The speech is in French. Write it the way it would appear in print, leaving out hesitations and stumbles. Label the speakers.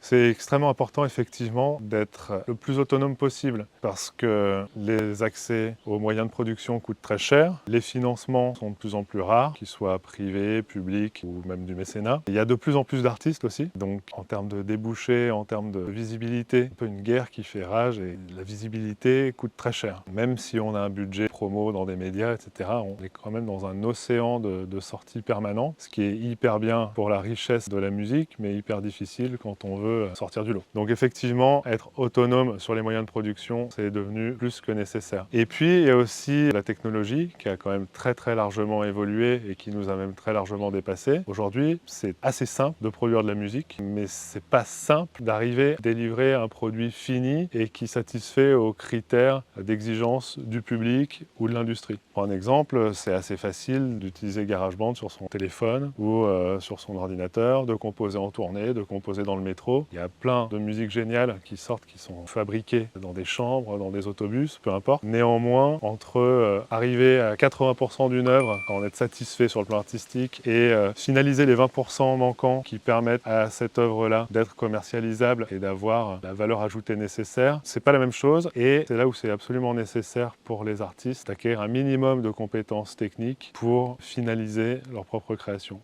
Speaker 1: C'est extrêmement important effectivement d'être le plus autonome possible parce que les accès aux moyens de production coûtent très cher, les financements sont de plus en plus rares, qu'ils soient privés, publics ou même du mécénat. Il y a de plus en plus d'artistes aussi, donc en termes de débouchés, en termes de visibilité, un peu une guerre qui fait rage et la visibilité coûte très cher. Même si on a un budget promo dans des médias, etc., on est quand même dans un océan de sorties permanents, ce qui est hyper bien pour la richesse de la musique, mais hyper difficile quand on veut sortir du lot. Donc effectivement, être autonome sur les moyens de production, c'est devenu plus que nécessaire. Et puis, il y a aussi la technologie qui a quand même très largement évolué et qui nous a même très largement dépassé. Aujourd'hui, c'est assez simple de produire de la musique, mais c'est pas simple d'arriver à délivrer un produit fini et qui satisfait aux critères d'exigence du public ou de l'industrie. Pour un exemple, c'est assez facile d'utiliser GarageBand sur son téléphone ou sur son ordinateur, de composer en tournée, de composer dans le métro. Il y a plein de musiques géniales qui sortent, qui sont fabriquées dans des chambres, dans des autobus, peu importe. Néanmoins, entre arriver à 80% d'une œuvre, en être satisfait sur le plan artistique, et finaliser les 20% manquants qui permettent à cette œuvre-là d'être commercialisable et d'avoir la valeur ajoutée nécessaire, c'est pas la même chose. Et c'est là où c'est absolument nécessaire pour les artistes d'acquérir un minimum de compétences techniques pour finaliser leur propre création.